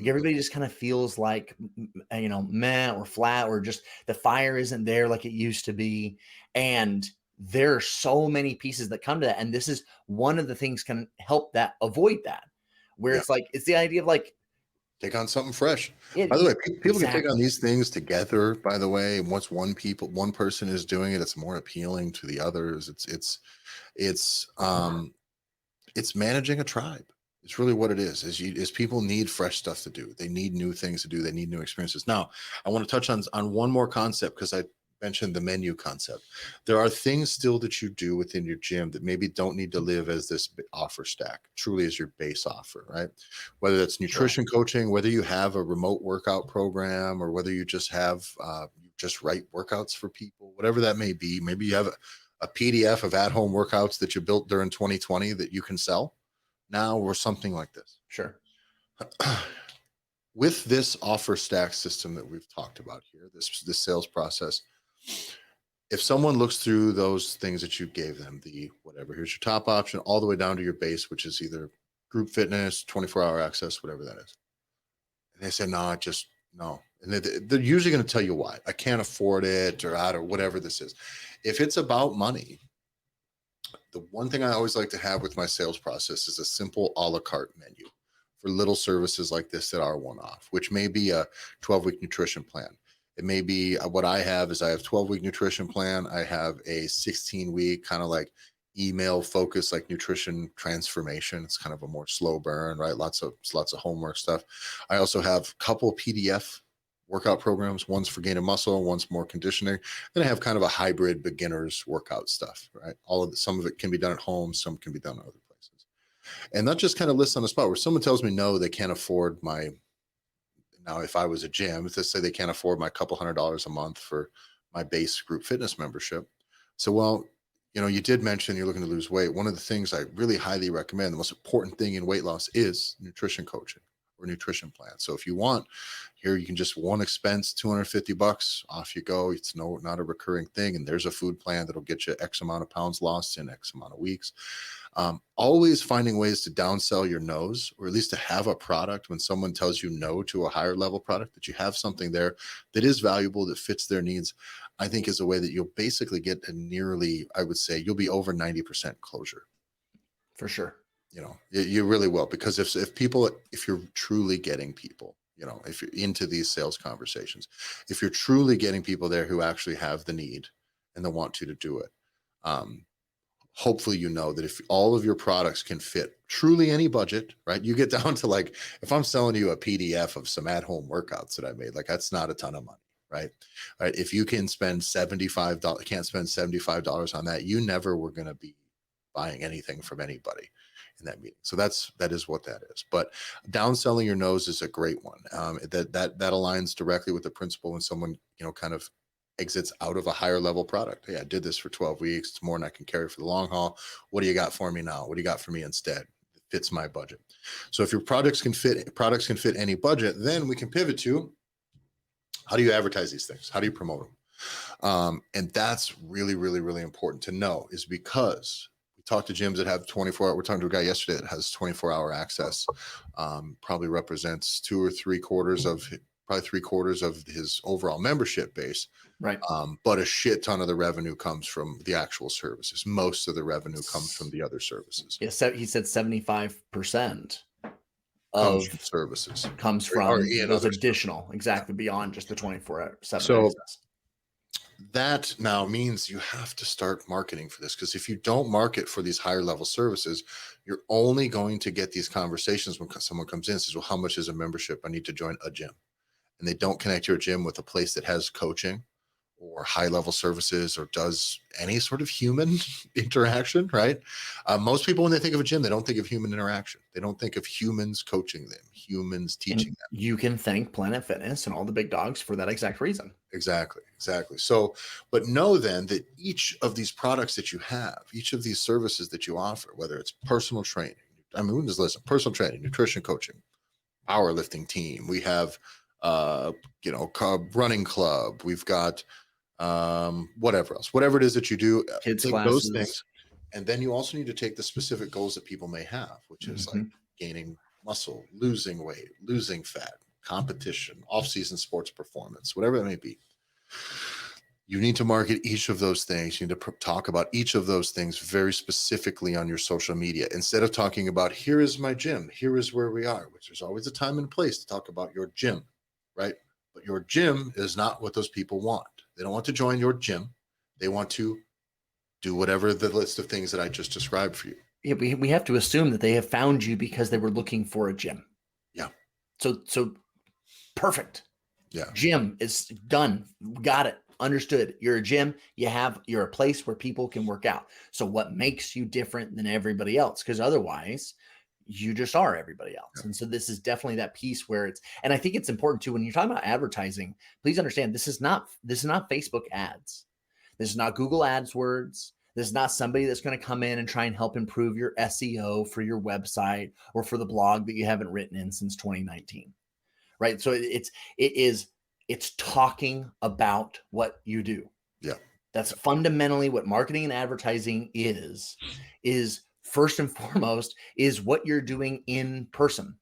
Everybody just kind of feels like, you know, meh or flat, or just the fire isn't there like it used to be. And there are so many pieces that come to that. And this is one of the things can help avoid that, where it's like, it's the idea of like, Take on something fresh. By the way, people can take on these things together, by the way. And once one person is doing it, it's more appealing to the others. It's it's managing a tribe. It's really what it is people need fresh stuff to do. They need new things to do. They need new experiences. Now, I want to touch on one more concept because I mentioned the menu concept. There are things still that you do within your gym that maybe don't need to live as this offer stack, truly as your base offer, right? Whether that's nutrition coaching, whether you have a remote workout program, or whether you just have you just write workouts for people, whatever that may be. Maybe you have a PDF of at-home workouts that you built during 2020 that you can sell now, or something like this. Sure. With this offer stack system that we've talked about here, this sales process, if someone looks through those things that you gave them, the whatever, here's your top option, all the way down to your base, which is either group fitness, 24-hour access, whatever that is. And they say, no. And they're usually going to tell you why. I can't afford it, or whatever this is. If it's about money, the one thing I always like to have with my sales process is a simple a la carte menu for little services like this that are one-off, which may be a 12-week nutrition plan. It may be what I have is I have 12-week nutrition plan. I have a 16-week kind of like email focus, like nutrition transformation. It's kind of a more slow burn, right? Lots of homework stuff. I also have a couple of PDF workout programs. One's for gaining muscle, one's more conditioning. Then I have kind of a hybrid beginners workout stuff, right? Some of it can be done at home, some can be done at other places. And that just kind of lists on the spot where someone tells me, no, they can't afford now, if I was a gym, if they say they can't afford my couple $100 a month for my base group fitness membership. So, well, you did mention you're looking to lose weight. One of the things I really highly recommend, the most important thing in weight loss, is nutrition coaching or nutrition plan. So if you want, here you can just one expense, $250, off you go. It's not a recurring thing. And there's a food plan that'll get you X amount of pounds lost in X amount of weeks. Always finding ways to downsell your no's, or at least to have a product when someone tells you no to a higher level product, that you have something there that is valuable, that fits their needs, I think is a way that you'll basically get I would say you'll be over 90% closure. For sure. You really will, because if you're truly getting people, if you're into these sales conversations, if you're truly getting people there who actually have the need and the want to do it, hopefully that if all of your products can fit truly any budget, right? You get down to like, if I'm selling you a PDF of some at-home workouts that I made, like that's not a ton of money, right? All right. If you can spend can't spend $75 on that, you never were going to be buying anything from anybody in that meeting. So that is what that is. But downselling your nose is a great one. That aligns directly with the principle when someone, kind of exits out of a higher level product. Hey, I did this for 12 weeks. It's more than I can carry for the long haul. What do you got for me now? What do you got for me instead? It fits my budget. So if your products can fit any budget, then we can pivot to, how do you advertise these things? How do you promote them? And that's really, really, really important to know, is because we talk to gyms that have 24 hour. We're talking to a guy yesterday that has 24-hour access, probably represents 2 or 3/4 of probably 3/4 of his overall membership base. Right. But a shit ton of the revenue comes from the actual services. Most of the revenue comes from the other services. Yeah. So he said 75% comes from services. Comes from those additional, exactly, beyond just the 24/7 access. That now means you have to start marketing for this, because if you don't market for these higher level services, you're only going to get these conversations when someone comes in and says, well, how much is a membership? I need to join a gym. And they don't connect your gym with a place that has coaching or high level services or does any sort of human interaction, right? Most people, when they think of a gym, they don't think of human interaction. They don't think of humans coaching them, humans teaching them. You can thank Planet Fitness and all the big dogs for that exact reason. Exactly. So, but know then that each of these products that you have, each of these services that you offer, whether it's personal training, we just listen, personal training, nutrition coaching, powerlifting team, we have, running club, we've got, whatever it is that you do, kids take classes, those things. And then you also need to take the specific goals that people may have, which is like gaining muscle, losing weight, losing fat, competition, off-season sports performance, whatever that may be. You need to market each of those things. You need to talk about each of those things very specifically on your social media instead of talking about, here is my gym, here is where we are, which there's always a time and place to talk about your gym, right? But your gym is not what those people want. They don't want to join your gym. They want to do whatever the list of things that I just described for you. Yeah, we have to assume that they have found you because they were looking for a gym. Yeah. So perfect. Yeah. Gym is done. Got it. Understood. You're a gym. You're a place where people can work out. So what makes you different than everybody else? Because otherwise, you just are everybody else. Yeah. And so this is definitely that piece where and I think it's important too when you're talking about advertising. Please understand this is not Facebook ads. This is not Google AdWords. This is not somebody that's going to come in and try and help improve your SEO for your website or for the blog that you haven't written in since 2019. Right. So it's talking about what you do. Yeah. That's fundamentally what marketing and advertising is first and foremost is what you're doing in person.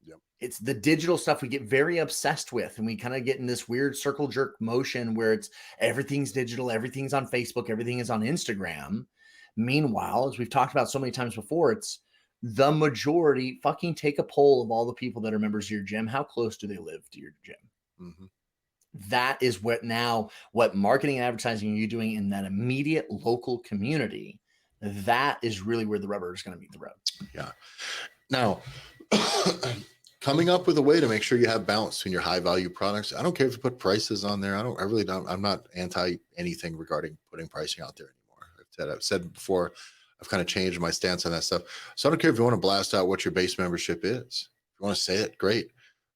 Yep. It's the digital stuff we get very obsessed with, and we kind of get in this weird circle jerk motion where it's everything's digital, everything's on Facebook, everything is on Instagram. Meanwhile, as we've talked about so many times before, it's the majority. Fucking take a poll of all the people that are members of your gym. How close do they live to your gym? Mm-hmm. That is what marketing and advertising are you doing in that immediate local community? That is really where the rubber is going to meet the road. Yeah. Now, coming up with a way to make sure you have balance between your high value products. I don't care if you put prices on there. I really don't. I'm not anti anything regarding putting pricing out there anymore. I've said before, I've kind of changed my stance on that stuff. So I don't care if you want to blast out what your base membership is. If you want to say it, great.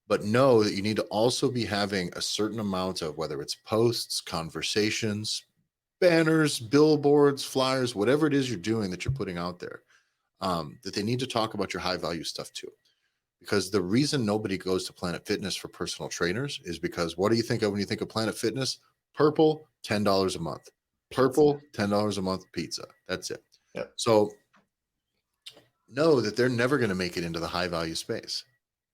But know that you need to also be having a certain amount of, whether it's posts, conversations, banners, billboards, flyers, whatever it is you're doing that you're putting out there, that they need to talk about your high value stuff too. Because the reason nobody goes to Planet Fitness for personal trainers is because what do you think of when you think of Planet Fitness? Purple, $10 a month. Purple, $10 a month pizza. That's it. Yep. So know that they're never going to make it into the high value space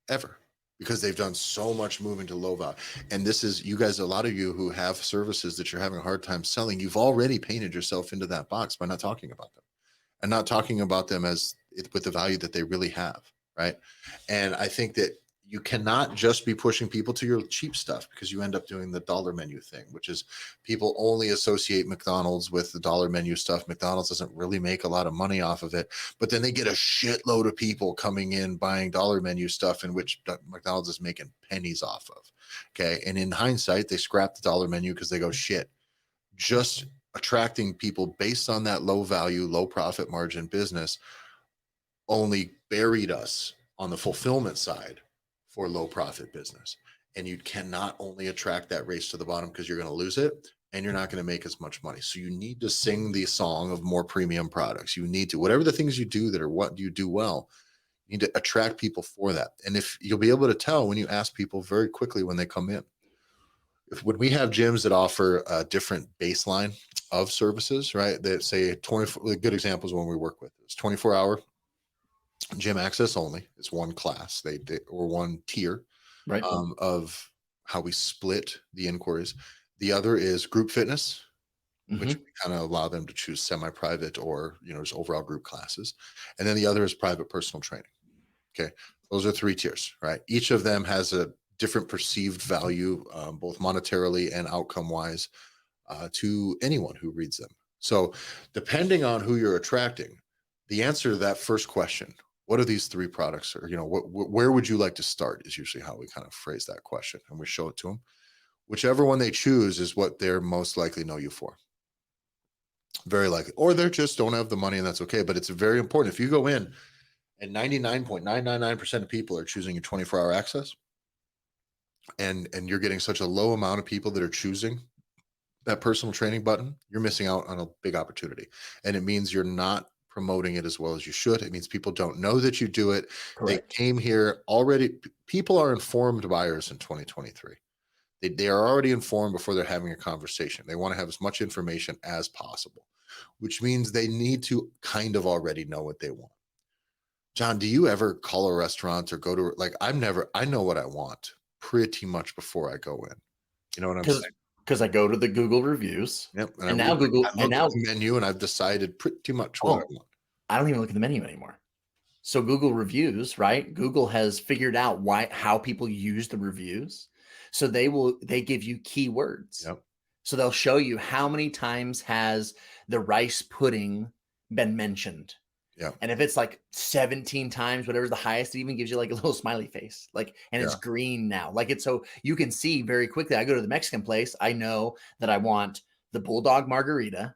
ever, because they've done so much moving to low value. And this is, you guys, a lot of you who have services that you're having a hard time selling, you've already painted yourself into that box by not talking about them and not talking about them as with the value that they really have. Right. And I think that you cannot just be pushing people to your cheap stuff, because you end up doing the dollar menu thing, which is people only associate McDonald's with the dollar menu stuff. McDonald's doesn't really make a lot of money off of it, but then they get a shitload of people coming in buying dollar menu stuff in which McDonald's is making pennies off of. Okay. And in hindsight, they scrap the dollar menu because they go, shit, just attracting people based on that low value, low profit margin business only buried us on the fulfillment side for low profit business. And you cannot only attract that race to the bottom, because you're going to lose it and you're not going to make as much money. So you need to sing the song of more premium products. You need to, whatever the things you do that are what you do well, you need to attract people for that. And if you'll be able to tell when you ask people very quickly when they come in, when we have gyms that offer a different baseline of services, right? That say 24, good examples when we work with it's 24-hour gym access only. It's one class, they or one tier, right, of how we split the inquiries. The other is group fitness, which we kind of allow them to choose semi-private or, just overall group classes. And then the other is private personal training. Okay. Those are 3 tiers, right? Each of them has a different perceived value, both monetarily and outcome wise, to anyone who reads them. So depending on who you're attracting, the answer to that first question, what are these 3 products, or, where would you like to start, is usually how we kind of phrase that question, and we show it to them. Whichever one they choose is what they're most likely know you for. Very likely. Or they just don't have the money, and that's okay. But it's very important. If you go in and 99.999% of people are choosing your 24-hour access, and you're getting such a low amount of people that are choosing that personal training button, you're missing out on a big opportunity. And it means you're not promoting it as well as you should. It means people don't know that you do it. Correct. They came here already. People are informed buyers in 2023. They are already informed before they're having a conversation. They want to have as much information as possible, which means they need to kind of already know what they want. John, do you ever call a restaurant or go to, I know what I want pretty much before I go in. You know what I'm saying? because I go to the Google reviews. Yep. And And now Google, I and look at now, the menu and I've decided pretty much what I oh, want. I don't even look at the menu anymore. So Google reviews, right? Google has figured out how people use the reviews. So they give you keywords. Yep. So they'll show you how many times has the rice pudding been mentioned. Yeah. And if it's like 17 times, whatever's the highest, it even gives you like a little smiley face. Like, and it's Yeah. green now. Like it's so you can see very quickly. I go to the Mexican place. I know that I want the bulldog margarita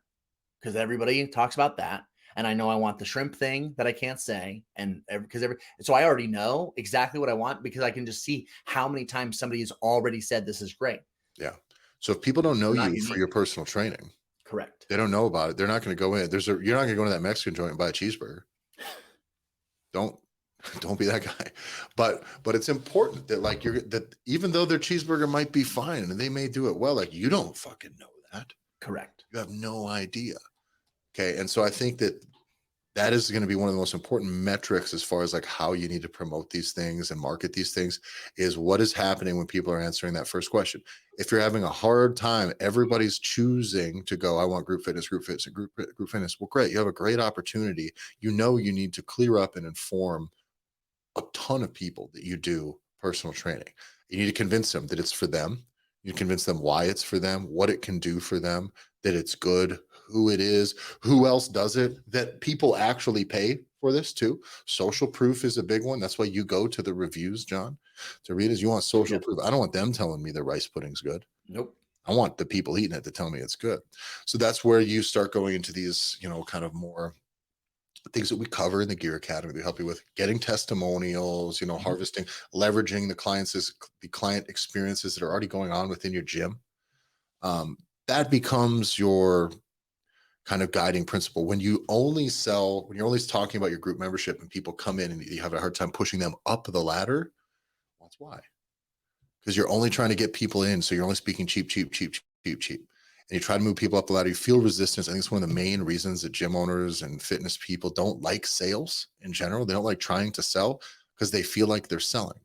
because everybody talks about that. And I know I want the shrimp thing that I can't say. And because so I already know exactly what I want because I can just see how many times somebody has already said this is great. Yeah. So if people don't know They're not you for your unique. personal training, Correct. they don't know about it. They're not going to go in. You're not going to go into that Mexican joint and buy a cheeseburger. Don't don't be that guy. But it's important that like that even though their cheeseburger might be fine and they may do it well, like you don't fucking know that. Correct. You have no idea. Okay. And so I think that is going to be one of the most important metrics as far as like how you need to promote these things and market these things is what is happening when people are answering that first question. If you're having a hard time, everybody's choosing to go, I want group fitness, and group fitness. Well, great. You have a great opportunity. You need to clear up and inform a ton of people that you do personal training. You need to convince them that it's for them. You convince them why it's for them, what it can do for them, that it's good, who it is, who else does it, that people actually pay for this too. Social proof is a big one. That's why you go to the reviews, John, to read is you want social Yep. proof. I don't want them telling me the rice pudding's good. Nope. I want the people eating it to tell me it's good. So that's where you start going into these, kind of more things that we cover in the Gear Academy. We help you with getting testimonials, harvesting, leveraging the client experiences that are already going on within your gym. That becomes your kind of guiding principle. When you're only talking about your group membership and people come in and you have a hard time pushing them up the ladder, that's why. Because you're only trying to get people in. So you're only speaking cheap, cheap, cheap, cheap, cheap. And you try to move people up the ladder, you feel resistance. I think it's one of the main reasons that gym owners and fitness people don't like sales in general. They don't like trying to sell because they feel like they're selling.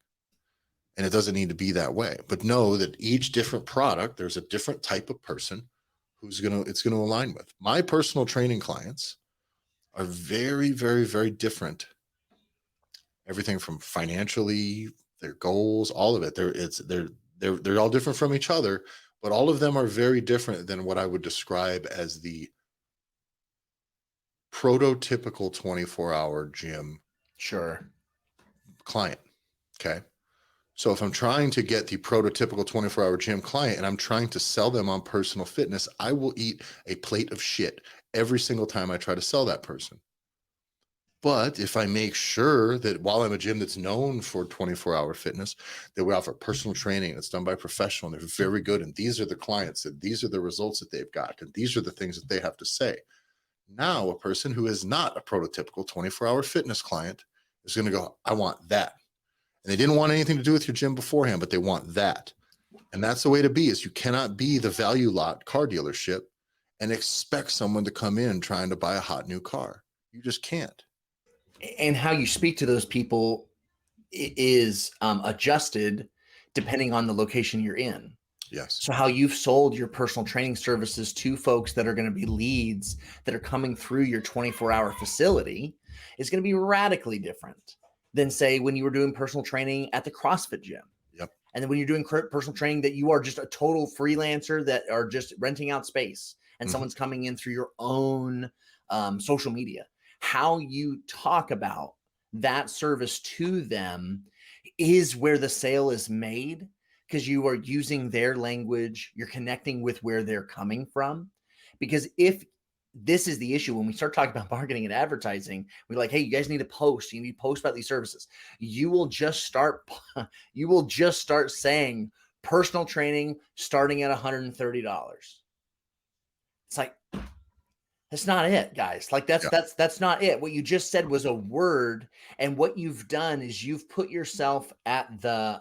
And it doesn't need to be that way. But know that each different product, there's a different type of person it's going to align with. My personal training clients are very, very, very different. Everything from financially, their goals, all of it. They're all different from each other, but all of them are very different than what I would describe as the prototypical 24-hour gym Sure. client. Okay. So if I'm trying to get the prototypical 24-hour gym client and I'm trying to sell them on personal fitness, I will eat a plate of shit every single time I try to sell that person. But if I make sure that while I'm a gym that's known for 24-hour fitness, that we offer personal training that's done by a professional and they're very good, and these are the clients and these are the results that they've got and these are the things that they have to say. Now a person who is not a prototypical 24-hour fitness client is going to go, I want that. And they didn't want anything to do with your gym beforehand, but they want that. And that's the way to be. Is you cannot be the value lot car dealership and expect someone to come in trying to buy a hot new car. You just can't. And how you speak to those people is adjusted depending on the location you're in. Yes. So how you've sold your personal training services to folks that are going to be leads that are coming through your 24-hour facility is going to be radically different than say when you were doing personal training at the CrossFit gym. Yep. And then when you're doing personal training that you are just a total freelancer that are just renting out space and someone's coming in through your own social media. How you talk about that service to them is where the sale is made because you are using their language, you're connecting with where they're coming from. Because if this is the issue when we start talking about marketing and advertising, we're like, hey, you guys need to post. You need to post about these services. You will just start saying personal training starting at $130. It's like, that's not it, guys. Like that's not it. What you just said was a word, and what you've done is you've put yourself at the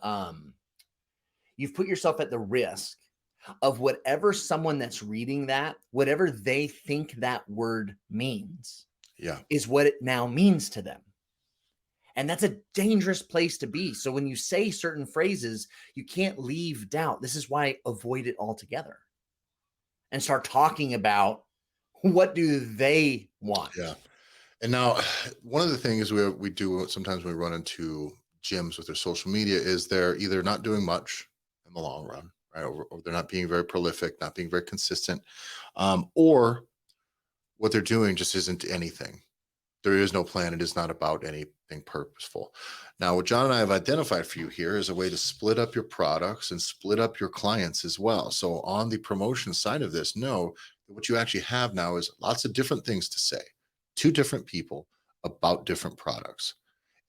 risk of whatever someone that's reading that, whatever they think that word means, is what it now means to them. And that's a dangerous place to be. So when you say certain phrases, you can't leave doubt. This is why avoid it altogether. and start talking about what do they want. Yeah. And now, one of the things we do sometimes when we run into gyms with their social media is they're either not doing much in the long run, right? Or they're not being very prolific, not being very consistent, or what they're doing just isn't anything. There is no plan. It is not about anything purposeful. Now, what John and I have identified for you here is a way to split up your products and split up your clients as well. So, on the promotion side of this, know that what you actually have now is lots of different things to say to different people about different products.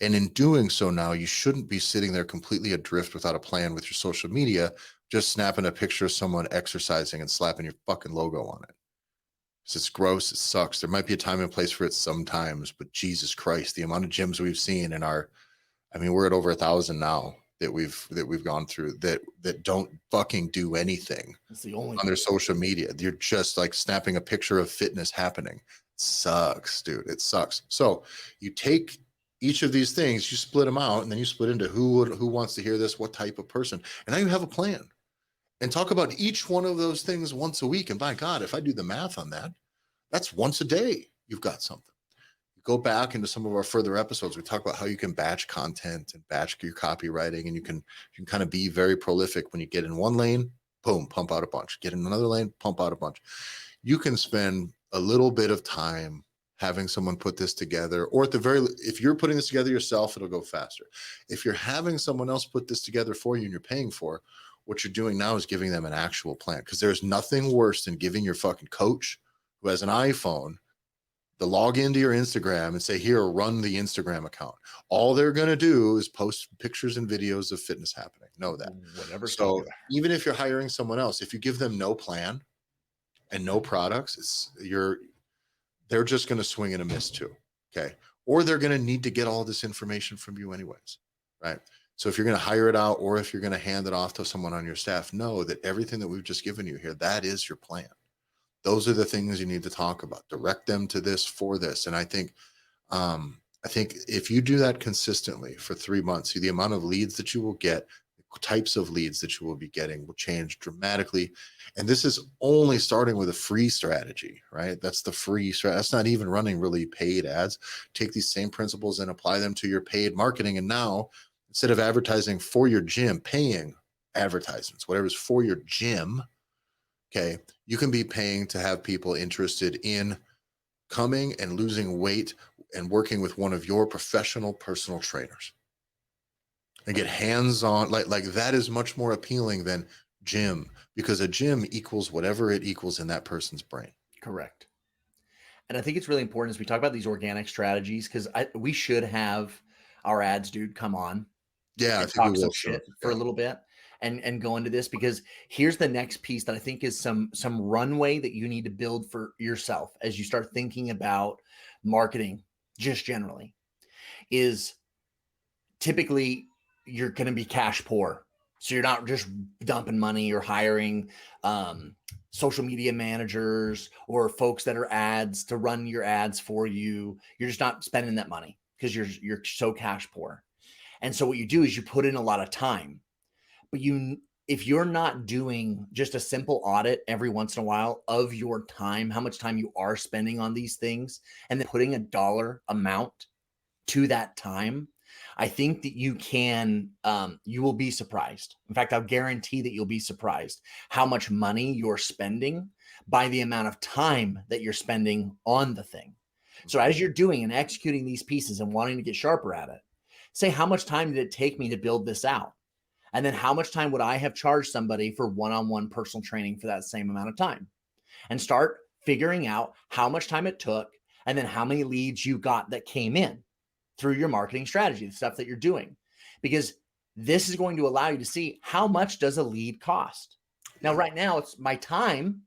And in doing so, now you shouldn't be sitting there completely adrift without a plan with your social media, just snapping a picture of someone exercising and slapping your fucking logo on it. It's gross. It sucks. There might be a time and place for it sometimes, but Jesus Christ, the amount of gyms we've seen in our, I mean, we're at over 1,000 now that we've gone through that don't fucking do anything It's the only on their social media. You're just like snapping a picture of fitness happening. It sucks, dude. It sucks. So you take each of these things, you split them out, and then you split into who wants to hear this, what type of person, and now you have a plan. And talk about each one of those things once a week. And by God, if I do the math on that, that's once a day. You've got something. You go back into some of our further episodes. We talk about how you can batch content and batch your copywriting, and you can kind of be very prolific. When you get in one lane, boom, pump out a bunch. Get in another lane, pump out a bunch. You can spend a little bit of time having someone put this together, or at the very, if you're putting this together yourself, it'll go faster. If you're having someone else put this together for you and you're paying for, what you're doing now is giving them an actual plan, because there's nothing worse than giving your fucking coach who has an iPhone the log into your Instagram and say, here, run the Instagram account. All they're going to do is post pictures and videos of fitness happening. Know that. Whatever. So even if you're hiring someone else, if you give them no plan and no products, they're just going to swing and a miss too. Okay. Or they're going to need to get all this information from you anyways. Right. So if you're going to hire it out, or if you're going to hand it off to someone on your staff, know that everything that we've just given you here, that is your plan. Those are the things you need to talk about. Direct them to this for this. And I think if you do that consistently for 3 months, the amount of leads that you will get, the types of leads that you will be getting will change dramatically. And this is only starting with a free strategy, right? That's the free strategy. That's not even running really paid ads. Take these same principles and apply them to your paid marketing. And now, instead of advertising for your gym, paying advertisements, whatever's for your gym, okay, you can be paying to have people interested in coming and losing weight and working with one of your professional personal trainers and get hands-on. Like that is much more appealing than gym, because a gym equals whatever it equals in that person's brain. Correct. And I think it's really important as we talk about these organic strategies, because we should have our ads dude come on. Yeah, and talk some shit for a little bit and go into this, because here's the next piece that I think is some runway that you need to build for yourself as you start thinking about marketing just generally. Is typically you're going to be cash poor. So you're not just dumping money or hiring social media managers or folks that are ads to run your ads for you. You're just not spending that money because you're so cash poor. And so what you do is you put in a lot of time, but if you're not doing just a simple audit every once in a while of your time, how much time you are spending on these things, and then putting a dollar amount to that time, I think that you will be surprised. In fact, I'll guarantee that you'll be surprised how much money you're spending by the amount of time that you're spending on the thing. So as you're doing and executing these pieces and wanting to get sharper at it, say, how much time did it take me to build this out? And then how much time would I have charged somebody for one-on-one personal training for that same amount of time? And start figuring out how much time it took, and then how many leads you got that came in through your marketing strategy, the stuff that you're doing. Because this is going to allow you to see how much does a lead cost. Now, right now, it's my time,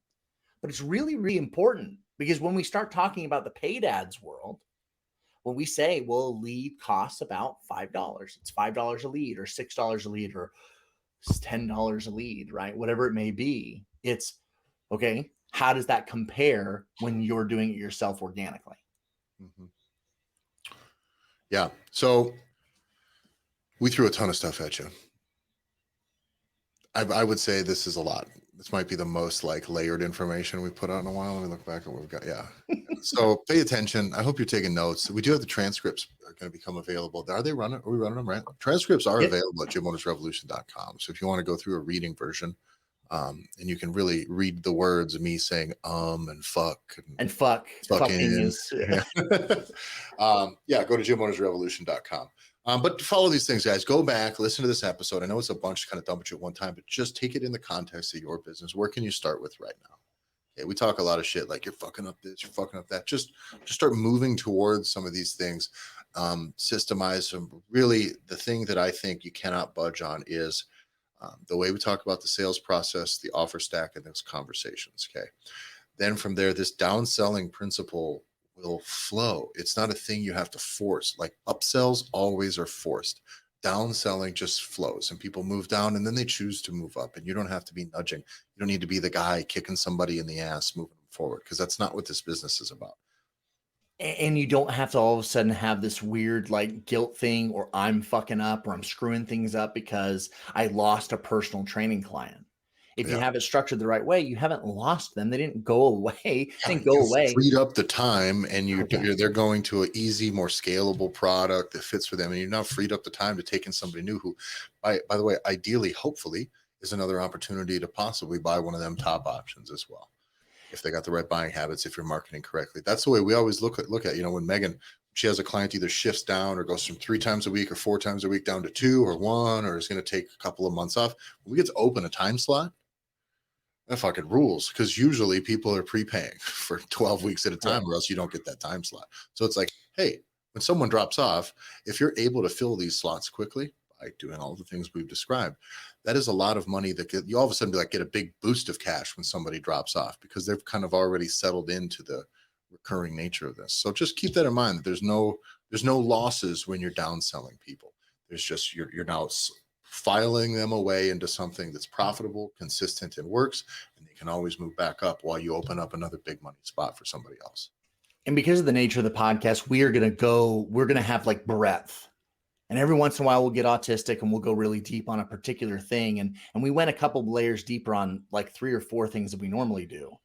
but it's really, really important, because when we start talking about the paid ads world, when we say, well, a lead costs about $5, it's $5 a lead or $6 a lead or $10 a lead, right? Whatever it may be, it's okay. How does that compare when you're doing it yourself organically? Mm-hmm. Yeah. So we threw a ton of stuff at you. I would say this is a lot. This might be the most like layered information we put out in a while. Let me look back at what we've got. Yeah. So pay attention. I hope you're taking notes. We do have the transcripts are going to become available. Are they running? Are we running them right? Transcripts are Yep. available at gymownersrevolution.com. So if you want to go through a reading version, and you can really read the words of me saying and fuck And fucking fucking is yeah. Yeah, go to gymownersrevolution.com. But follow these things, guys. Go back, listen to this episode. I know it's a bunch to kind of dump at you at one time, but just take it in the context of your business. Where can you start with right now? Okay, we talk a lot of shit like you're fucking up this, you're fucking up that. Just start moving towards some of these things. Systemize them. Really, the thing that I think you cannot budge on is the way we talk about the sales process, the offer stack, and those conversations. Okay. Then from there, this downselling principle will flow. It's not a thing you have to force. Like upsells always are forced. Downselling just flows and people move down and then they choose to move up. And you don't have to be nudging. You don't need to be the guy kicking somebody in the ass moving them forward because that's not what this business is about. and you don't have to all of a sudden have this weird like guilt thing or I'm fucking up or I'm screwing things up because I lost a personal training client. If you Yeah. have it structured the right way, you haven't lost them. They didn't go away. They didn't go You away. freed up the time and Correct. they're going to an easy, more scalable product that fits for them. And you've now freed up the time to take in somebody new who, by the way, ideally, hopefully, is another opportunity to possibly buy one of them top options as well. If they got the right buying habits, if you're marketing correctly. That's the way we always look at, when Megan, she has a client either shifts down or goes from 3 times a week or 4 times a week down to 2 or 1, or is going to take a couple of months off. When we get to open a time slot, that fucking rules because usually people are prepaying for 12 weeks at a time or else you don't get that time slot. So it's like, hey, when someone drops off, if you're able to fill these slots quickly by doing all the things we've described, that is a lot of money that you all of a sudden get a big boost of cash when somebody drops off because they've kind of already settled into the recurring nature of this. So just keep that in mind that there's no losses when you're downselling people. There's just you're now filing them away into something that's profitable, consistent, and works, and they can always move back up while you open up another big money spot for somebody else. And because of the nature of the podcast, we're going to have like breadth. And every once in a while we'll get autistic and we'll go really deep on a particular thing. And we went a couple layers deeper on like 3 or 4 things that we normally do.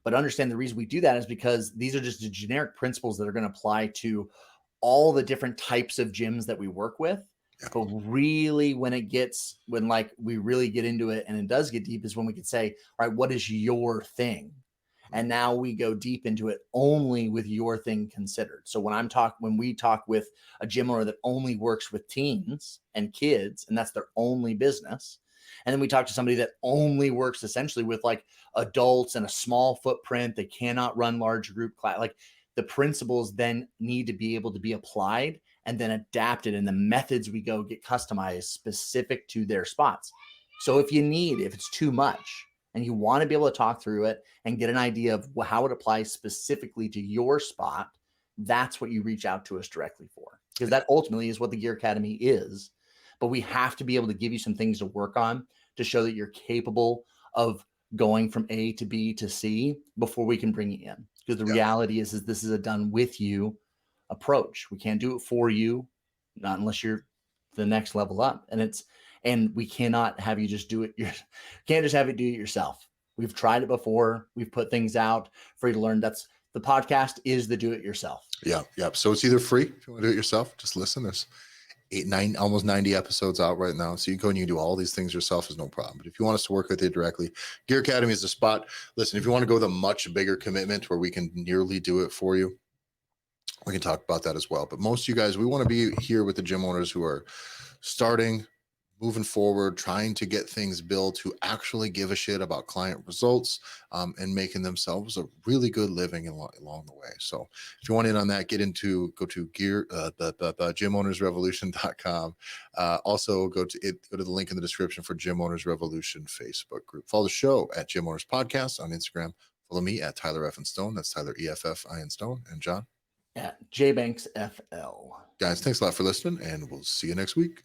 But understand the reason we do that is because these are just the generic principles that are going to apply to all the different types of gyms that we work with. Yeah. But really when we really get into it and it does get deep is when we can say, all right, what is your thing? And now we go deep into it only with your thing considered. So when we talk with a gym owner that only works with teens and kids, and that's their only business. And then we talk to somebody that only works essentially with like adults and a small footprint. They cannot run large group class. Like the principles then need to be able to be applied and then adapted. And the methods we go get customized specific to their spots. So if it's too much, and you want to be able to talk through it and get an idea of how it applies specifically to your spot, that's what you reach out to us directly for. Because that ultimately is what the Gear Academy is. But we have to be able to give you some things to work on to show that you're capable of going from A to B to C before we can bring you in. Because the reality is this is a done with you approach. We can't do it for you, not unless you're the next level up. And we cannot have you just do it. Can't just have it do it yourself. We've tried it before. We've put things out for you to learn. That's the podcast is the do it yourself. Yeah. So it's either free if you want to do it yourself. Just listen. There's 9, almost 90 episodes out right now. So you can go and you can do all these things yourself is no problem. But if you want us to work with you directly, Gear Academy is the spot. Listen, if you want to go with a much bigger commitment where we can nearly do it for you, we can talk about that as well. But most of you guys, we want to be here with the gym owners who are starting, moving forward, trying to get things built, who actually give a shit about client results and making themselves a really good living along the way. So if you want in on that, go to gymownersrevolution.com. Also go to the link in the description for Gym Owners Revolution Facebook group. Follow the show at Gym Owners Podcast on Instagram. Follow me at Tyler F. and Stone. That's Tyler EFF Stone. And John? At JBanksFL. Guys, thanks a lot for listening, and we'll see you next week.